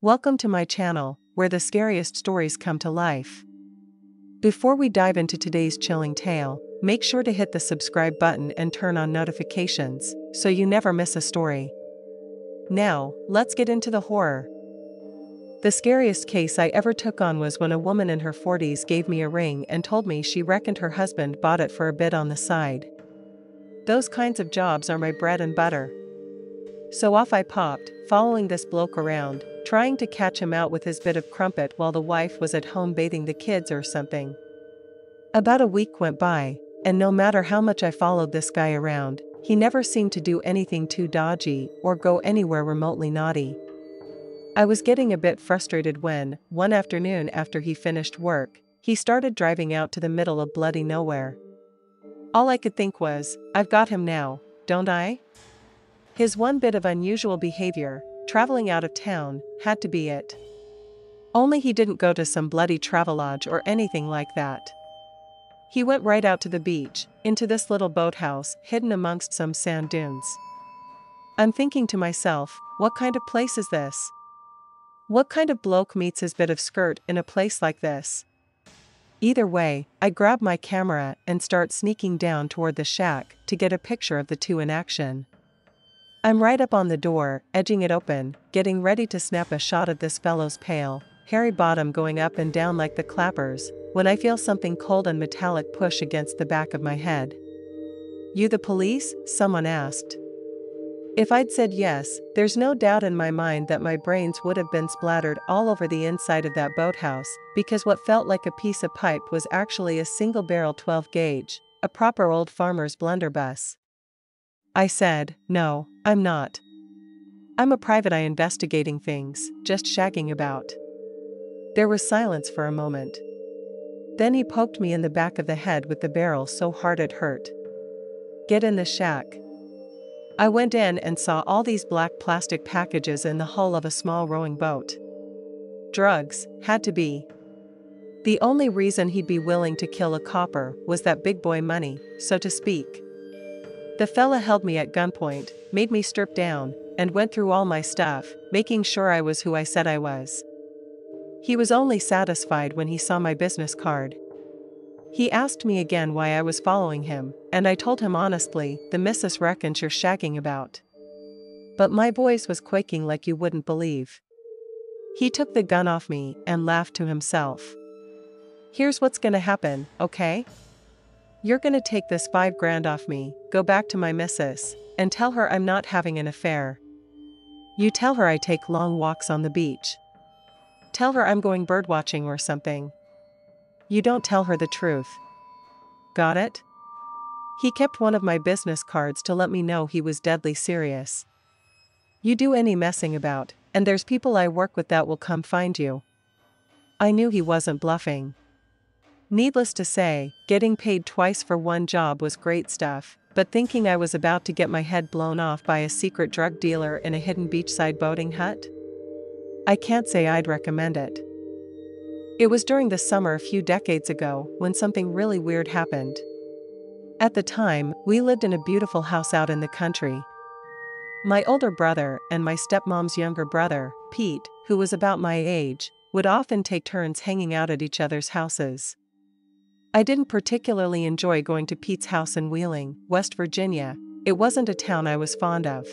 Welcome to my channel, where the scariest stories come to life. Before we dive into today's chilling tale, make sure to hit the subscribe button and turn on notifications, so you never miss a story. Now, let's get into the horror. The scariest case I ever took on was when a woman in her 40s gave me a ring and told me she reckoned her husband bought it for a bit on the side. Those kinds of jobs are my bread and butter. So off I popped, following this bloke around, trying to catch him out with his bit of crumpet while the wife was at home bathing the kids or something. About a week went by, and no matter how much I followed this guy around, he never seemed to do anything too dodgy or go anywhere remotely naughty. I was getting a bit frustrated when, one afternoon after he finished work, he started driving out to the middle of bloody nowhere. All I could think was, I've got him now, don't I? His one bit of unusual behavior, traveling out of town, had to be it. Only he didn't go to some bloody travelodge or anything like that. He went right out to the beach, into this little boathouse hidden amongst some sand dunes. I'm thinking to myself, what kind of place is this? What kind of bloke meets his bit of skirt in a place like this? Either way, I grab my camera and start sneaking down toward the shack to get a picture of the two in action. I'm right up on the door, edging it open, getting ready to snap a shot of this fellow's pale, hairy bottom going up and down like the clappers, when I feel something cold and metallic push against the back of my head. "You the police?" someone asked. If I'd said yes, there's no doubt in my mind that my brains would have been splattered all over the inside of that boathouse, because what felt like a piece of pipe was actually a single-barrel 12-gauge, a proper old farmer's blunderbuss. I said, "No, I'm not. I'm a private eye investigating things, just shagging about." There was silence for a moment. Then he poked me in the back of the head with the barrel so hard it hurt. "Get in the shack." I went in and saw all these black plastic packages in the hull of a small rowing boat. Drugs, had to be. The only reason he'd be willing to kill a copper was that big boy money, so to speak. The fella held me at gunpoint, made me strip down, and went through all my stuff, making sure I was who I said I was. He was only satisfied when he saw my business card. He asked me again why I was following him, and I told him honestly, "The missus reckons you're shagging about." But my voice was quaking like you wouldn't believe. He took the gun off me and laughed to himself. "Here's what's gonna happen, okay? You're gonna take this $5,000 off me, go back to my missus, and tell her I'm not having an affair. You tell her I take long walks on the beach. Tell her I'm going birdwatching or something. You don't tell her the truth. Got it?" He kept one of my business cards to let me know he was deadly serious. "You do any messing about, and there's people I work with that will come find you." I knew he wasn't bluffing. Needless to say, getting paid twice for one job was great stuff, but thinking I was about to get my head blown off by a secret drug dealer in a hidden beachside boating hut? I can't say I'd recommend it. It was during the summer a few decades ago when something really weird happened. At the time, we lived in a beautiful house out in the country. My older brother and my stepmom's younger brother, Pete, who was about my age, would often take turns hanging out at each other's houses. I didn't particularly enjoy going to Pete's house in Wheeling, West Virginia. It wasn't a town I was fond of.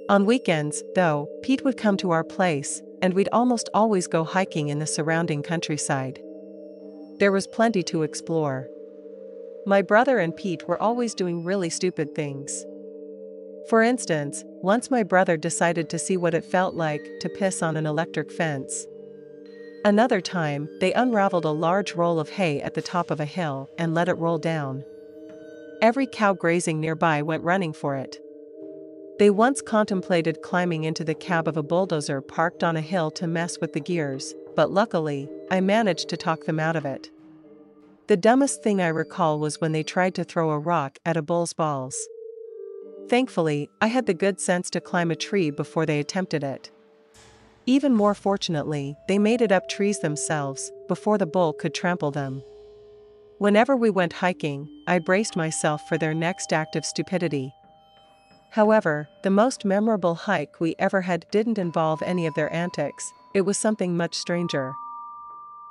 On weekends, though, Pete would come to our place, and we'd almost always go hiking in the surrounding countryside. There was plenty to explore. My brother and Pete were always doing really stupid things. For instance, once my brother decided to see what it felt like to piss on an electric fence. Another time, they unraveled a large roll of hay at the top of a hill and let it roll down. Every cow grazing nearby went running for it. They once contemplated climbing into the cab of a bulldozer parked on a hill to mess with the gears, but luckily, I managed to talk them out of it. The dumbest thing I recall was when they tried to throw a rock at a bull's balls. Thankfully, I had the good sense to climb a tree before they attempted it. Even more fortunately, they made it up trees themselves, before the bull could trample them. Whenever we went hiking, I braced myself for their next act of stupidity. However, the most memorable hike we ever had didn't involve any of their antics, it was something much stranger.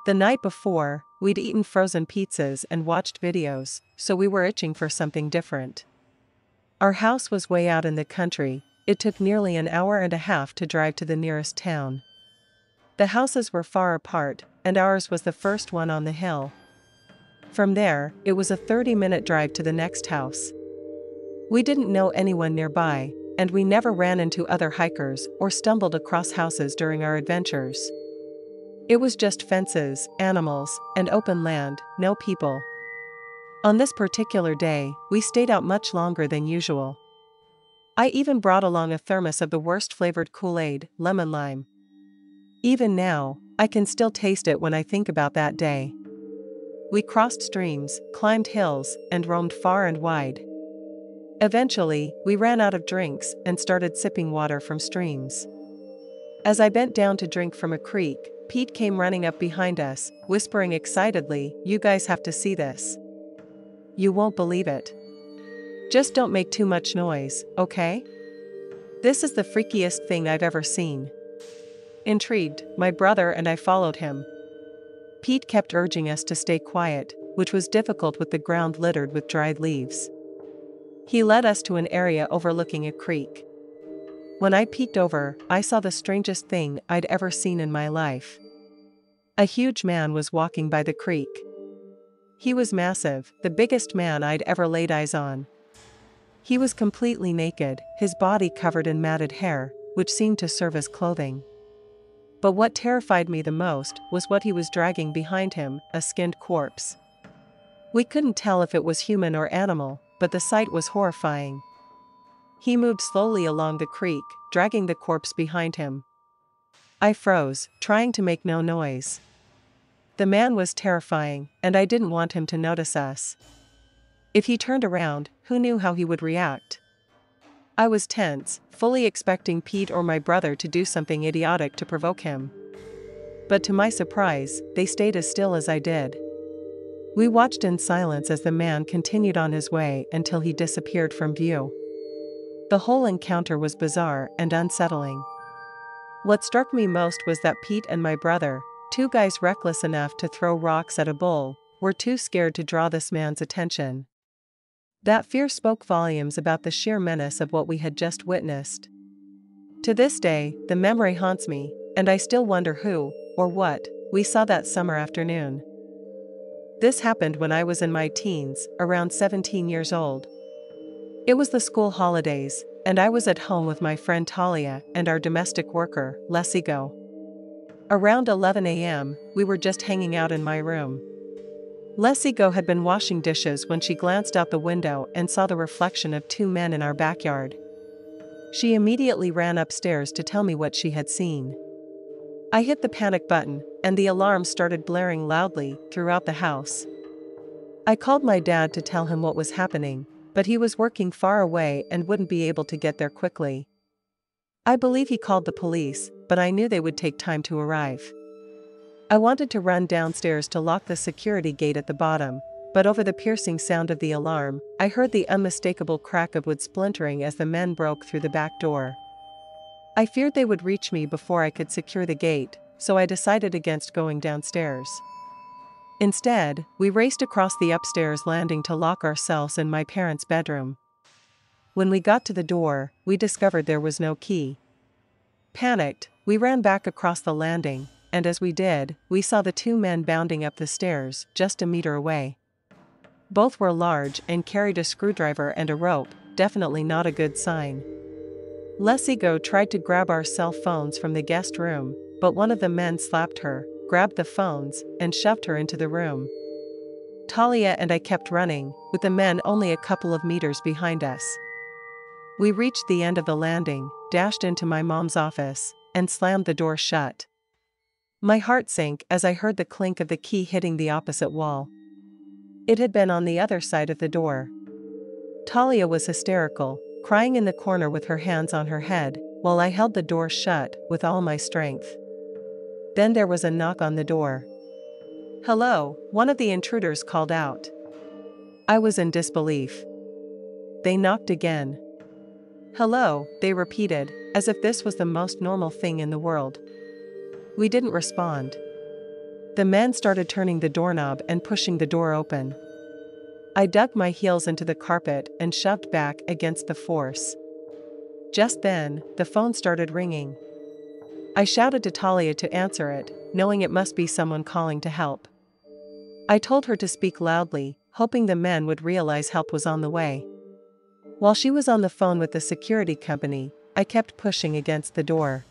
The night before, we'd eaten frozen pizzas and watched videos, so we were itching for something different. Our house was way out in the country. It took nearly an hour and a half to drive to the nearest town. The houses were far apart, and ours was the first one on the hill. From there, it was a 30-minute drive to the next house. We didn't know anyone nearby, and we never ran into other hikers or stumbled across houses during our adventures. It was just fences, animals, and open land, no people. On this particular day, we stayed out much longer than usual. I even brought along a thermos of the worst flavored Kool-Aid, lemon lime. Even now, I can still taste it when I think about that day. We crossed streams, climbed hills, and roamed far and wide. Eventually, we ran out of drinks and started sipping water from streams. As I bent down to drink from a creek, Pete came running up behind us, whispering excitedly, "You guys have to see this. You won't believe it. Just don't make too much noise, okay? This is the freakiest thing I've ever seen." Intrigued, my brother and I followed him. Pete kept urging us to stay quiet, which was difficult with the ground littered with dried leaves. He led us to an area overlooking a creek. When I peeked over, I saw the strangest thing I'd ever seen in my life. A huge man was walking by the creek. He was massive, the biggest man I'd ever laid eyes on. He was completely naked, his body covered in matted hair, which seemed to serve as clothing. But what terrified me the most was what he was dragging behind him, a skinned corpse. We couldn't tell if it was human or animal, but the sight was horrifying. He moved slowly along the creek, dragging the corpse behind him. I froze, trying to make no noise. The man was terrifying, and I didn't want him to notice us. If he turned around, who knew how he would react? I was tense, fully expecting Pete or my brother to do something idiotic to provoke him. But to my surprise, they stayed as still as I did. We watched in silence as the man continued on his way until he disappeared from view. The whole encounter was bizarre and unsettling. What struck me most was that Pete and my brother, two guys reckless enough to throw rocks at a bull, were too scared to draw this man's attention. That fear spoke volumes about the sheer menace of what we had just witnessed. To this day, the memory haunts me, and I still wonder who, or what, we saw that summer afternoon. This happened when I was in my teens, around 17 years old. It was the school holidays, and I was at home with my friend Talia and our domestic worker, Lessigo. Around 11 a.m., we were just hanging out in my room. Lessigo had been washing dishes when she glanced out the window and saw the reflection of two men in our backyard. She immediately ran upstairs to tell me what she had seen. I hit the panic button, and the alarm started blaring loudly throughout the house. I called my dad to tell him what was happening, but he was working far away and wouldn't be able to get there quickly. I believe he called the police, but I knew they would take time to arrive. I wanted to run downstairs to lock the security gate at the bottom, but over the piercing sound of the alarm, I heard the unmistakable crack of wood splintering as the men broke through the back door. I feared they would reach me before I could secure the gate, so I decided against going downstairs. Instead, we raced across the upstairs landing to lock ourselves in my parents' bedroom. When we got to the door, we discovered there was no key. Panicked, we ran back across the landing, and as we did, we saw the two men bounding up the stairs, just a meter away. Both were large and carried a screwdriver and a rope, definitely not a good sign. Lessigo tried to grab our cell phones from the guest room, but one of the men slapped her, grabbed the phones, and shoved her into the room. Talia and I kept running, with the men only a couple of meters behind us. We reached the end of the landing, dashed into my mom's office, and slammed the door shut. My heart sank as I heard the clink of the key hitting the opposite wall. It had been on the other side of the door. Talia was hysterical, crying in the corner with her hands on her head, while I held the door shut with all my strength. Then there was a knock on the door. "Hello," one of the intruders called out. I was in disbelief. They knocked again. "Hello," they repeated, as if this was the most normal thing in the world. We didn't respond. The men started turning the doorknob and pushing the door open. I dug my heels into the carpet and shoved back against the force. Just then, the phone started ringing. I shouted to Talia to answer it, knowing it must be someone calling to help. I told her to speak loudly, hoping the men would realize help was on the way. While she was on the phone with the security company, I kept pushing against the door.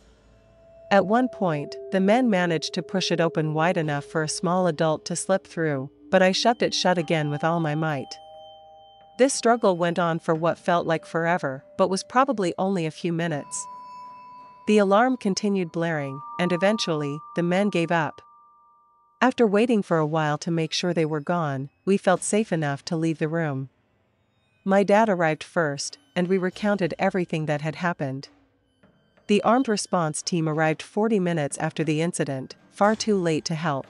At one point, the men managed to push it open wide enough for a small adult to slip through, but I shoved it shut again with all my might. This struggle went on for what felt like forever, but was probably only a few minutes. The alarm continued blaring, and eventually, the men gave up. After waiting for a while to make sure they were gone, we felt safe enough to leave the room. My dad arrived first, and we recounted everything that had happened. The armed response team arrived 40 minutes after the incident, far too late to help.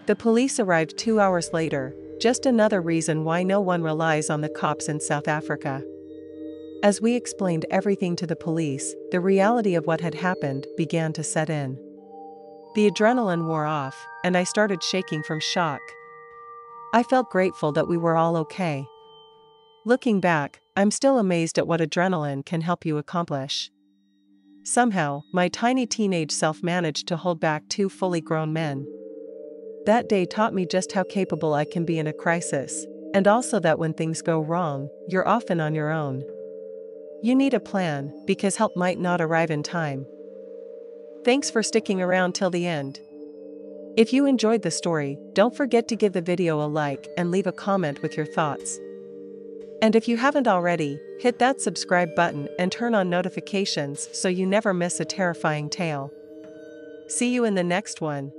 The police arrived 2 hours later, just another reason why no one relies on the cops in South Africa. As we explained everything to the police, the reality of what had happened began to set in. The adrenaline wore off, and I started shaking from shock. I felt grateful that we were all okay. Looking back, I'm still amazed at what adrenaline can help you accomplish. Somehow, my tiny teenage self managed to hold back 2 fully grown men. That day taught me just how capable I can be in a crisis, and also that when things go wrong, you're often on your own. You need a plan, because help might not arrive in time. Thanks for sticking around till the end. If you enjoyed the story, don't forget to give the video a like and leave a comment with your thoughts. And if you haven't already, hit that subscribe button and turn on notifications so you never miss a terrifying tale. See you in the next one.